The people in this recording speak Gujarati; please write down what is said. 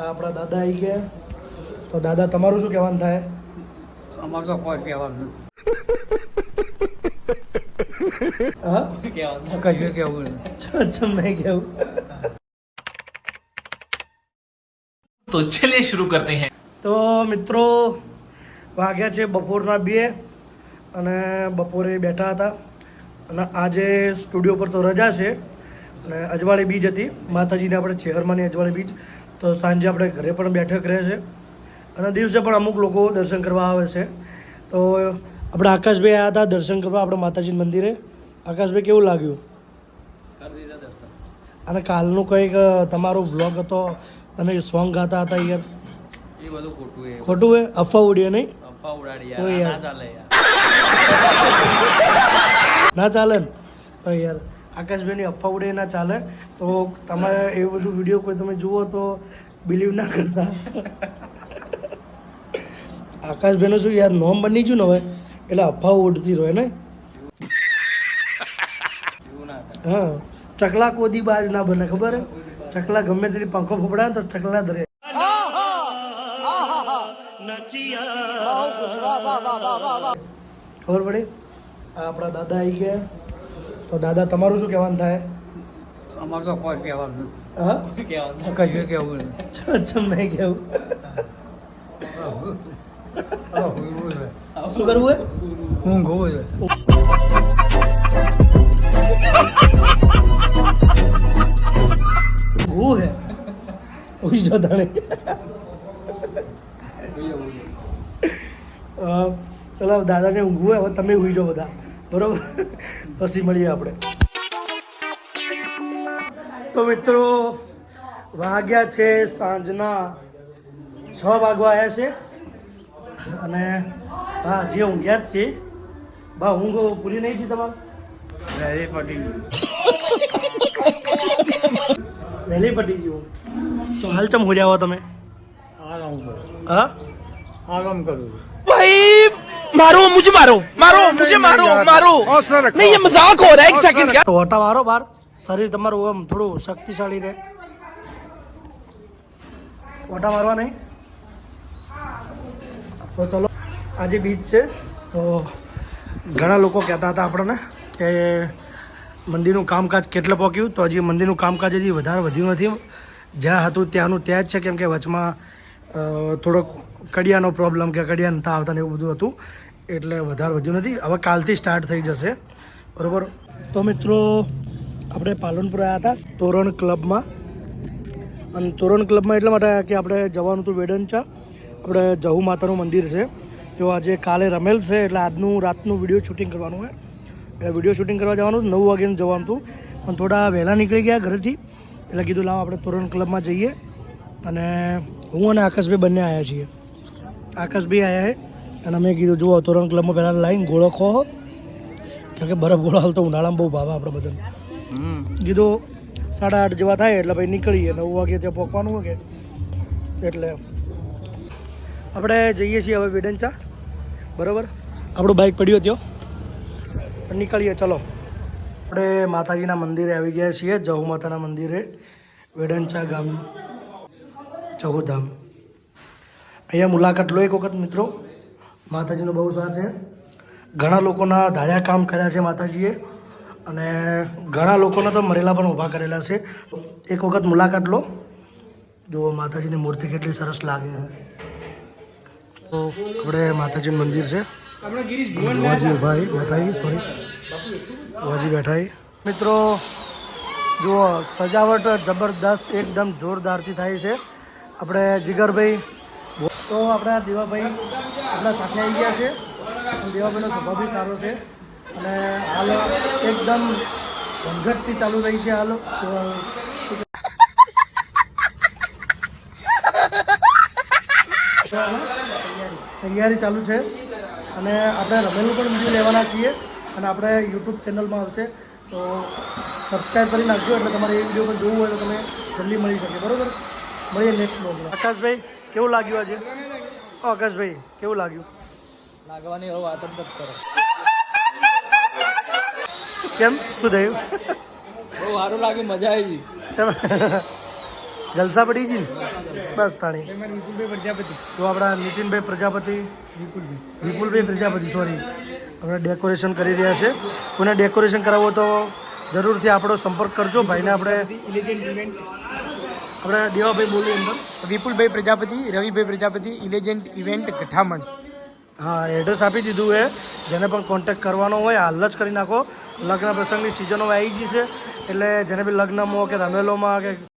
આપણા દાદા આવી ગયા. તો દાદા તમારું શું કહેવાનું થાય? અમારે તો કોઈ કહેવાનું હા કોઈ કહેવાનું કશું કહેવું ચમ નહીં કહેવું. तो चलिए शुरू करते हैं. તો મિત્રો વાગ્યા છે બપોરના 2 અને બપોરે બેઠા હતા અને આજે સ્ટુડિયો પર તો રજા છે અને અજવાળી બીજ હતી માતાજીને આપણે શહેરમાંની અજવાળી બીજ. તો સાંજે આપણે ઘરે પણ બેઠક રહે છે અને દિવસે પણ અમુક લોકો દર્શન કરવા આવે છે. તો આપણે આકાશભાઈ આવ્યા હતા દર્શન કરવા આપણે માતાજીના મંદિરે. આકાશભાઈ કેવું લાગ્યું? કરી દીધા દર્શન. અને કાલનું કંઈક તમારો વ્લોગ હતો, તમે સોંગ ગાતા હતા યાર, એ બધું ખોટું એ ખોટું હે? અફવા ઉડીએ નહીં? અફવા ઉડાડી ઓય યાર યાર. ના ચાલે યાર. ના ચાલે ને? તો યાર આકાશભાઈની અફવા ઉડે ના ચાલે. તો તમારે એ બધું વિડીયો કોઈ તમે જુઓ તો બિલીવ ના કરતા. આકાશભાઈનું શું યાર નોમ બની ગયું ને હવે એટલે અફવા ઉડતી રહે ને. એવું ના થાય. હા, ચકલા કોદી બાજ ના બને, ખબર હે? ચકલા ગમે તેની પંખો ફોપડાય તો ચકલા ધરે. ખબર પડી? આપણા દાદા આવી ગયા. તો દાદા તમારું શું કહેવાનું થાય? અમારે તો કોઈ કહેવાનું હા, કોઈ કહેવાનું કશું કહેવું ચમ નહીં કહેવું. શું કરવું હે? ઊંઘ હોય હું હે ઉઈ જો તાણે. ચલો દાદાને ઊંઘવું હોય, હવે તમે ઉઈ જાઓ બધા, બરોબર? પછી મળીએ આપણે. તો મિત્રો વાગ્યા છે સાંજના 6 વાગવા આવ્યા છે અને હા જે ઊંઘ્યા જ છે. બા ઊંઘ પૂરી નહીં થઈ તમારે? વહેલી પટી ગયું. તો હાલ ચમ હો જાઓ તમે? આરામ કરું હા, આરામ કરું. भाई मारो मुझे मारो मारो मुझे मारो मारो नहीं ये मजाक हो रहा है एक सेकंड क्या તો ઓટા મારો બાર, શરીર તમારું આમ થોડું શક્તિશાળી રહે. ઓટા મારવા નહીં. તો ચલો આજે બીજ છે તો ઘણા લોકો કહેતા હતા આપણને કે મંદિરનું કામકાજ કેટલે પહોંચ્યું. તો હજી મંદિરનું કામકાજ હજી વધારે વધ્યું નથી. જ્યાં હતું ત્યાંનું ત્યાં જ છે, કેમ કે વચમાં થોડોક કડિયાનો પ્રોબ્લેમ કે કડિયા નતા આવતા ને એવું બધું હતું એટલે વધારે વધ્યું નથી. હવે કાલથી સ્ટાર્ટ થઈ જશે, બરાબર? તો મિત્રો આપણે પાલનપુર આવ્યા હતા તોરણ ક્લબમાં. અને તોરણ ક્લબમાં એટલા માટે કે આપણે જવાનું હતું વેડંચા. આપણે જહુ માતાનું મંદિર છે, તો આજે કાલે રમેલ છે એટલે આજનું રાતનું વિડીયો શૂટિંગ કરવાનું હોય. એટલે વિડીયો શૂટિંગ કરવા જવાનું 9 વાગ્યાનું જવાનું હતું પણ થોડા વહેલા નીકળી ગયા ઘરેથી એટલે કીધું લાવો આપણે તોરણ ક્લબમાં જઈએ. અને હું અને આકાશભાઈ બંને આવ્યા છીએ. આકાશભાઈ આવ્યા છે અને અમે કીધું જુઓ તોરણ ક્લબમાં પહેલાં લાઈન ગોળો ખો, કેમ કે બરફ ગોળો હાલ તો ઉનાળામાં બહુ ભાવે આપણે બધાને. કીધું 8:30 જેવા થાય એટલે ભાઈ નીકળીએ, 9 વાગે ત્યાં પહોંચવાનું હોય કે એટલે આપણે જઈએ છીએ હવે વેડંચા, બરાબર? આપણું બાઇક પડ્યું ત્યાં નીકળીએ. ચલો આપણે માતાજીના મંદિરે આવી ગયા છીએ, જહુ માતાના મંદિરે, વેડંચા ગામ, જહુધામ. અહીંયા મુલાકાત લો એક વખત મિત્રો. માતાજીનો બહુ સાથ છે. ઘણા લોકોના ધાર્યા કામ કર્યા છે માતાજીએ અને ઘણા લોકોના તો મરેલા પણ ઊભા કરેલા છે. એક વખત મુલાકાત લો. જો માતાજીની મૂર્તિ કેટલી સરસ લાગે છે. તો આપણે માતાજીનું મંદિર છે. વાજી ભાઈ બેઠા, સોરી વાજી બેઠા. મિત્રો જુઓ સજાવટ જબરદસ્ત એકદમ જોરદારથી થાય છે. આપણે જીગરભાઈ તો આપણા દેવાભાઈ આપણા સાથે આવી ગયા છે. દેવાભાઈનો સ્વભાવ બી સારો છે અને હાલ એકદમ ઝંઝટથી ચાલુ રહી છે. હાલ તૈયારી ચાલુ છે અને આપણે રમેલનું પણ વિડીયો લેવાના છીએ અને આપણે યુટ્યુબ ચેનલમાં આવશે તો સબસ્ક્રાઈબ કરી નાખજો એટલે તમારે એ વિડીયો પણ જોવું હોય તો તમે જલ્દી મળી શકે, બરાબર? મળીએ નેક્સ્ટ બ્લોગમાં. આકાશભાઈ કેવું લાગ્યું આજે? આકાશભાઈ કેવું લાગ્યું? લાગવાની હવે વાત જ નથી કરો. કેમ શું થયું? બહુ સારું લાગ્યું, મજા આવી. જલસા પડી છે ને બસ તાણી વિપુલભાઈ પ્રજાપતિ તો આપણા નીતિનભાઈ પ્રજાપતિ વિપુલભાઈ પ્રજાપતિ સોરી આપણે ડેકોરેશન કરી રહ્યા છે કોઈને ડેકોરેશન કરાવવો તો જરૂરથી આપણો સંપર્ક કરજો ભાઈને આપણે ઇલેજન્ટ ઇવેન્ટ આપણે દેવાભાઈ બોલીએ અંદર વિપુલભાઈ પ્રજાપતિ રવિભાઈ પ્રજાપતિ ઇલેજન્ટ ઇવેન્ટ ગઠામણ હા એડ્રેસ આપી દીધું છે જેને પણ કોન્ટેક્ટ કરવાનો હોય હાલ જ કરી નાખો લગ્ન પ્રસંગની સિઝનો આવી ગઈ છે એટલે જેને બી લગ્નમાં કે રમેલોમાં કે